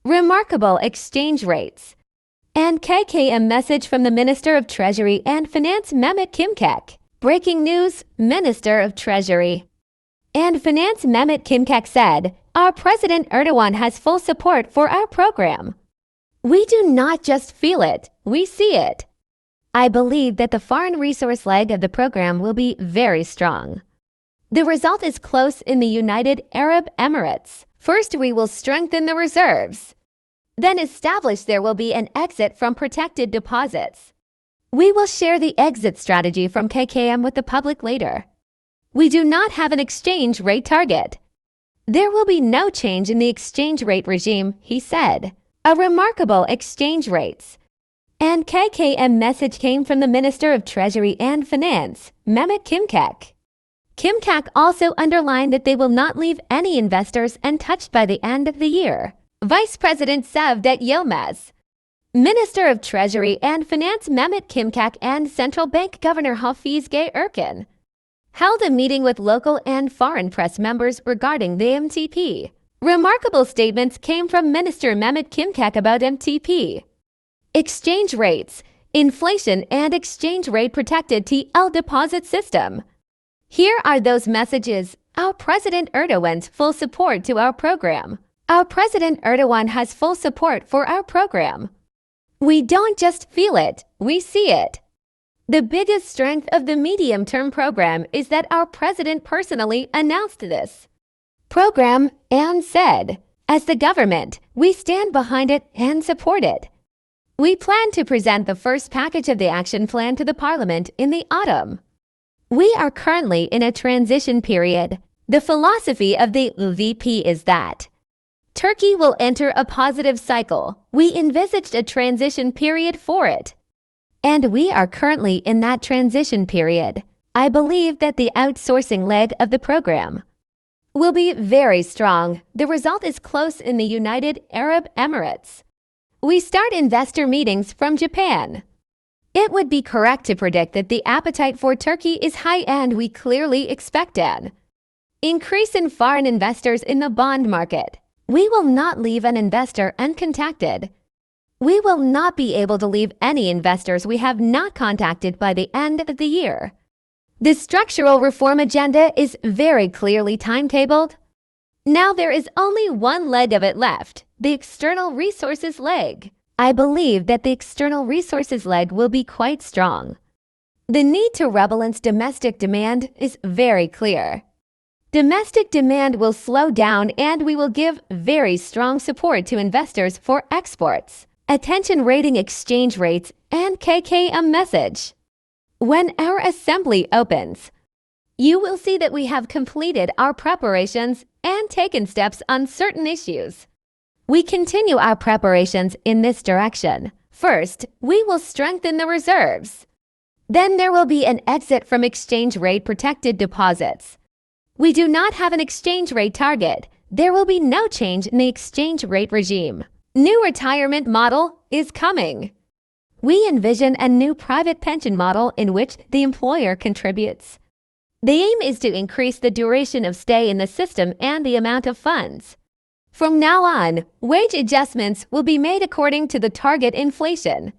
Remarkable exchange rates. And KKM message from the Minister of Treasury and Finance Mehmet Şimşek. Breaking news, Minister of Treasury and Finance Mehmet Şimşek said, "Our President Erdoğan has full support for our program. We do not just feel it, we see it. I believe that the foreign resource leg of the program will be very strong. The result is close in the United Arab Emirates. First, we will strengthen the reserves. Then establish there will be an exit from protected deposits. We will share the exit strategy from KKM with the public later. We do not have an exchange rate target. There will be no change in the exchange rate regime," he said. A remarkable exchange rates. And KKM message came from the Minister of Treasury and Finance, Mehmet Şimşek. Şimşek also underlined that they will not leave any investors untouched by the end of the year. Vice President Cevdet Yılmaz, Minister of Treasury and Finance Mehmet Şimşek and Central Bank Governor Hafiz Erkin held a meeting with local and foreign press members regarding the MTP. Remarkable statements came from Minister Mehmet Şimşek about MTP. Exchange rates, inflation and exchange rate protected TL deposit system. Here are those messages. Our President Erdoğan's full support to our program. Our President Erdoğan has full support for our program. We don't just feel it, we see it. The biggest strength of the medium-term program is that our president personally announced this program and said, "As the government, we stand behind it and support it." We plan to present the first package of the action plan to the Parliament in the autumn. We are currently in a transition period. The philosophy of the VP is that Turkey will enter a positive cycle. We envisaged a transition period for it. And we are currently in that transition period. I believe that the outsourcing leg of the program will be very strong. The result is close in the United Arab Emirates. We start investor meetings from Japan. It would be correct to predict that the appetite for Turkey is high, and we clearly expect an increase in foreign investors in the bond market. We will not leave an investor uncontacted. We will not be able to leave any investors we have not contacted by the end of the year. The structural reform agenda is very clearly timetabled. Now there is only one leg of it left, the external resources leg. I believe that the external resources leg will be quite strong. The need to rebalance domestic demand is very clear. Domestic demand will slow down, and we will give very strong support to investors for exports. Attention rating exchange rates and KKM message. When our assembly opens, you will see that we have completed our preparations and taken steps on certain issues. We continue our preparations in this direction. First, we will strengthen the reserves. Then there will be an exit from exchange rate protected deposits. We do not have an exchange rate target. There will be no change in the exchange rate regime. New retirement model is coming. We envision a new private pension model in which the employer contributes. The aim is to increase the duration of stay in the system and the amount of funds. From now on, wage adjustments will be made according to the target inflation.